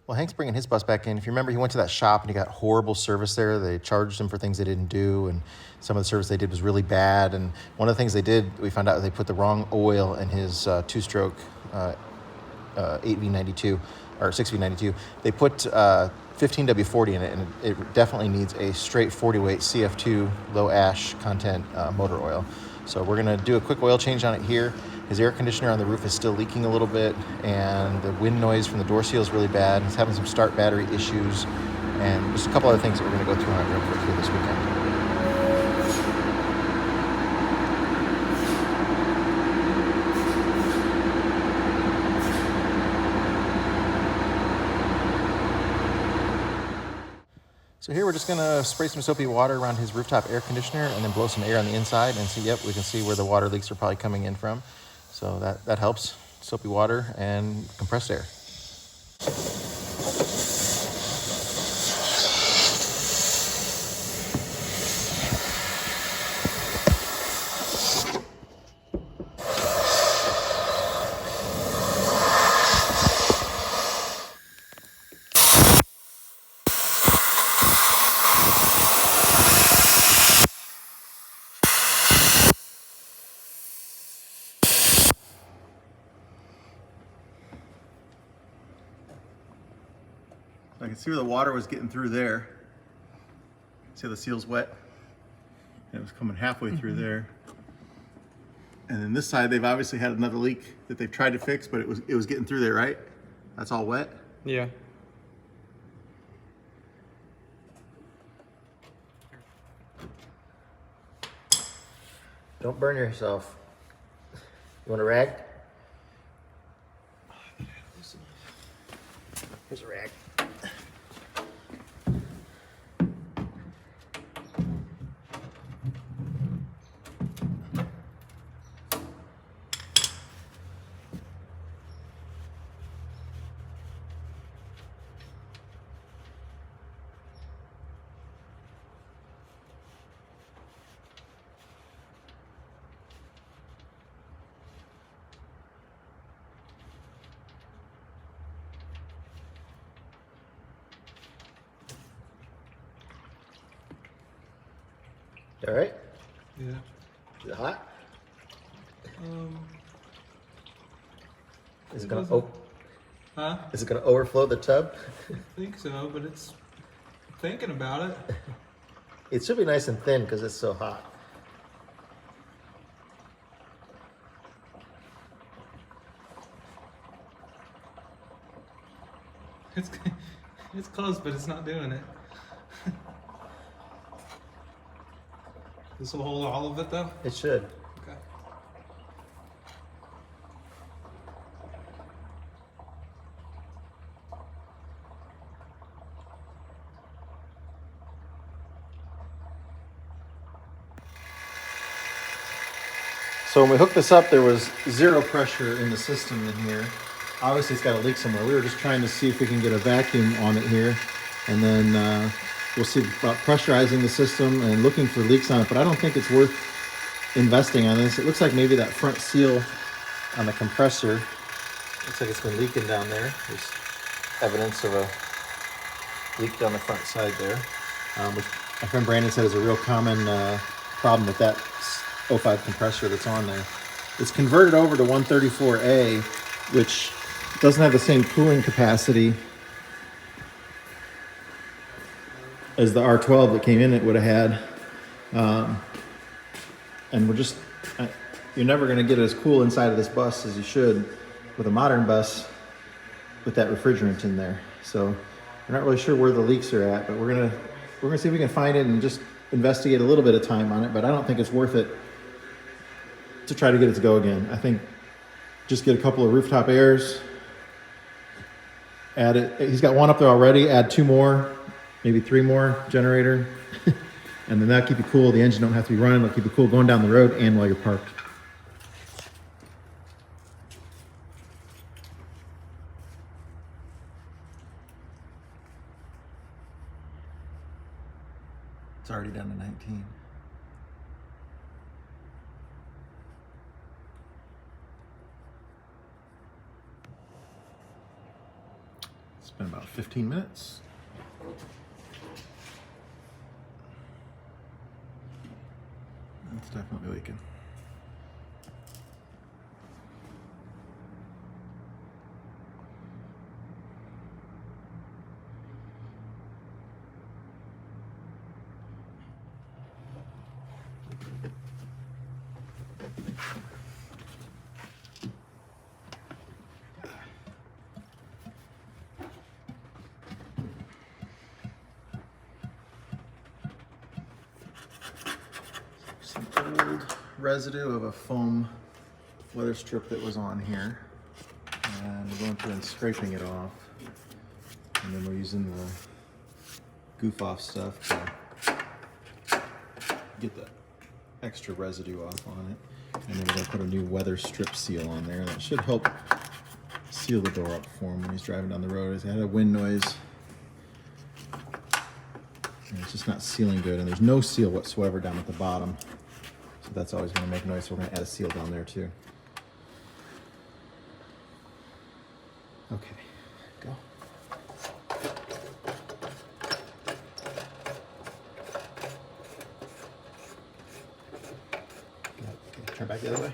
Well, Hank's bringing his bus back in. If you remember, he went to that shop and he got horrible service there. They charged him for things they didn't do, and some of the service they did was really bad. And one of the things they did, we found out they put the wrong oil in his two-stroke 8V92 or 6V92. They put 15W40 in it, and it definitely needs a straight 40 weight CF2 low ash content motor oil. So we're gonna do a quick oil change on it here. His air conditioner on the roof is still leaking a little bit, and the wind noise from the door seal is really bad. He's having some start battery issues, and just a couple other things that we're gonna go through on it real quick here this weekend. So here we're just gonna spray some soapy water around his rooftop air conditioner and then blow some air on the inside and see, yep, we can see where the water leaks are probably coming in from. So that helps, soapy water and compressed air. I can see where the water was getting through there. See how the seal's wet? And it was coming halfway through there. And then this side, they've obviously had another leak that they've tried to fix, but it was getting through there, right? That's all wet? Yeah. Don't burn yourself. You want a rag? Here's a rag. All right? Yeah. Is it hot? Is it gonna Huh? Is it gonna overflow the tub? I think so, but it's thinking about it. It should be nice and thin because it's so hot. It's close, but it's not doing it. This will hold all of it, though? It should. Okay. So when we hooked this up, there was zero pressure in the system in here. Obviously, it's got a leak somewhere. We were just trying to see if we can get a vacuum on it here, and then we'll see about pressurizing the system and looking for leaks on it. But I don't think it's worth investing on this. It looks like maybe that front seal on the compressor looks like it's been leaking down there. There's evidence of a leak down the front side there, which my friend Brandon said is a real common problem with that 05 compressor that's on there. It's converted over to 134A, which doesn't have the same cooling capacity as the R12 that came in it would have had. And you're never going to get as cool inside of this bus as you should with a modern bus with that refrigerant in there. So we're not really sure where the leaks are at, but we're gonna see if we can find it and just investigate a little bit of time on it. But I don't think it's worth it to try to get it to go again. I think just get a couple of rooftop airs, add it. He's got one up there already. Add 2 more, maybe 3 more generator, and then that'll keep you cool. The engine don't have to be running. It'll keep you cool going down the road and while you're parked. It's already down to 19. It's been about 15 minutes. It's definitely leaking. Some old residue of a foam weather strip that was on here, and we're going through and scraping it off, and then we're using the goof off stuff to get the extra residue off on it, and then we're going to put a new weather strip seal on there that should help seal the door up for him when he's driving down the road. He had a wind noise, and it's just not sealing good, and there's no seal whatsoever down at the bottom. So that's always going to make noise, so we're going to add a seal down there too. Okay, go. Okay, turn back the other way.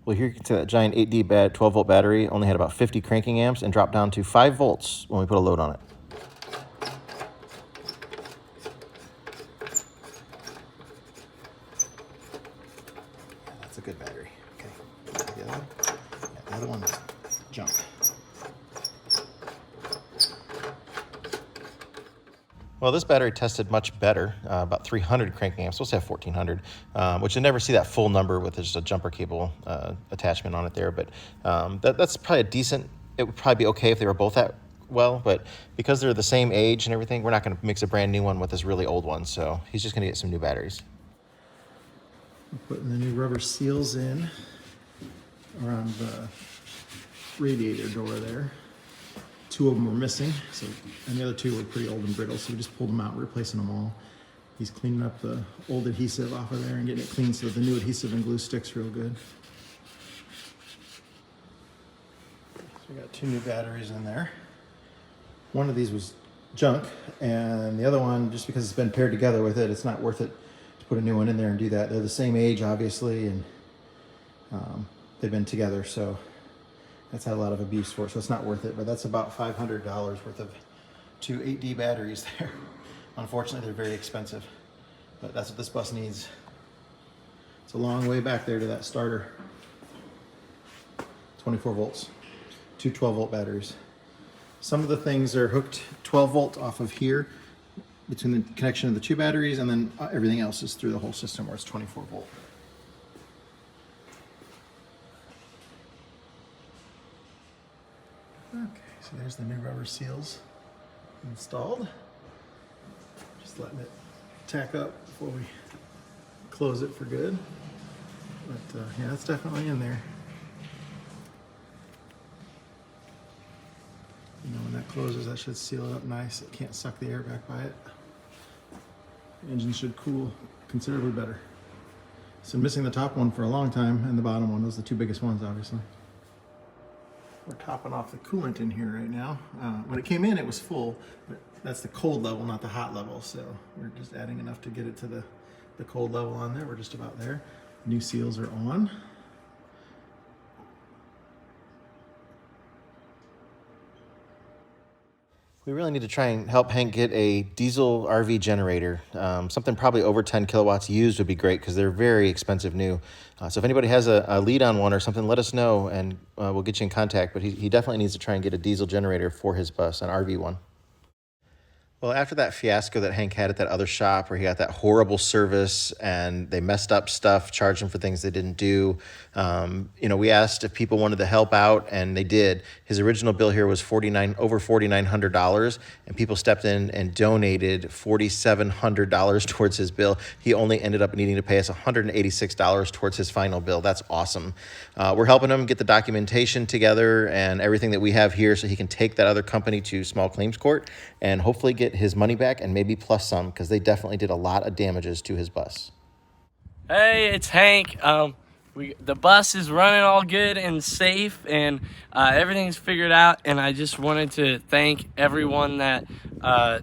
Well, here you can see that giant 8D 12-volt battery only had about 50 cranking amps and dropped down to 5 volts when we put a load on it. That's a good battery. Okay, the other one? Yeah, the other one is junk. Well, this battery tested much better, about 300 cranking amps. Supposed to have 1400, which you never see that full number with just a jumper cable attachment on it there. But that's probably a decent, it would probably be okay if they were both that well. But because they're the same age and everything, we're not going to mix a brand new one with this really old one. So he's just going to get some new batteries. We're putting the new rubber seals in around the radiator door there. 2 of them were missing, and the other 2 were pretty old and brittle, so we just pulled them out, replacing them all. He's cleaning up the old adhesive off of there and getting it clean so that the new adhesive and glue sticks real good. So we got 2 new batteries in there. One of these was junk, and the other one, just because it's been paired together with it, it's not worth it to put a new one in there and do that. They're the same age, obviously, and they've been together, so that's had a lot of abuse for it, so it's not worth it. But that's about $500 worth of 2 8D batteries there. Unfortunately, they're very expensive, but that's what this bus needs. It's a long way back there to that starter. 24 volts, 2 12-volt batteries. Some of the things are hooked 12 volt off of here between the connection of the 2 batteries, and then everything else is through the whole system where it's 24 volt. Okay, so there's the new rubber seals installed. Just letting it tack up before we close it for good. But yeah, it's definitely in there. You know, when that closes, that should seal it up nice. It can't suck the air back by it. The engine should cool considerably better. So missing the top one for a long time and the bottom one. Those are the 2 biggest ones, obviously. We're topping off the coolant in here right now. When it came in, it was full, but that's the cold level, not the hot level. So we're just adding enough to get it to the cold level on there. We're just about there. New seals are on. We really need to try and help Hank get a diesel RV generator. Something probably over 10 kilowatts used would be great because they're very expensive new. So if anybody has a lead on one or something, let us know and we'll get you in contact. But he definitely needs to try and get a diesel generator for his bus, an RV one. Well, after that fiasco that Hank had at that other shop where he got that horrible service and they messed up stuff, charged him for things they didn't do, you know, we asked if people wanted to help out, and they did. His original bill here was over $4,900, and people stepped in and donated $4,700 towards his bill. He only ended up needing to pay us $186 towards his final bill. That's awesome. We're helping him get the documentation together and everything that we have here so he can take that other company to small claims court and hopefully get his money back and maybe plus some, because they definitely did a lot of damages to his bus. Hey, it's Hank. the bus is running all good and safe, and everything's figured out. And I just wanted to thank everyone that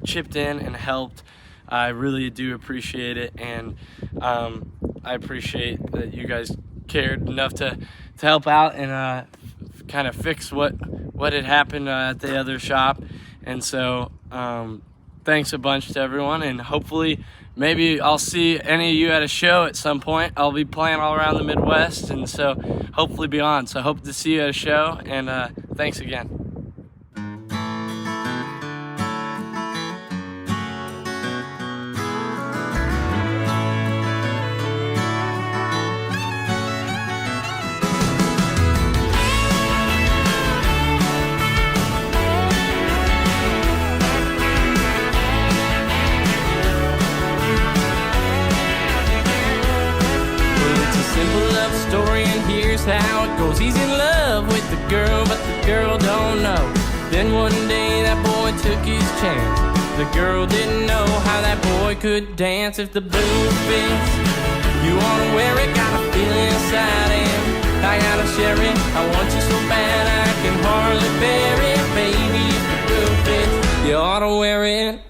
chipped in and helped. I really do appreciate it, and I appreciate that you guys cared enough to help out and kind of fix what had happened at the other shop. And so thanks a bunch to everyone, and hopefully maybe I'll see any of you at a show at some point. I'll be playing all around the Midwest, and so hopefully be on. So hope to see you at a show, and thanks again. Story, and here's how it goes. He's in love with the girl, but the girl don't know. Then one day that boy took his chance. The girl didn't know how that boy could dance. If the blue fits, you wanna wear it. Got a feeling inside him, I gotta share it. I want you so bad I can hardly bear it. Baby, if the blue fits, you ought to wear it.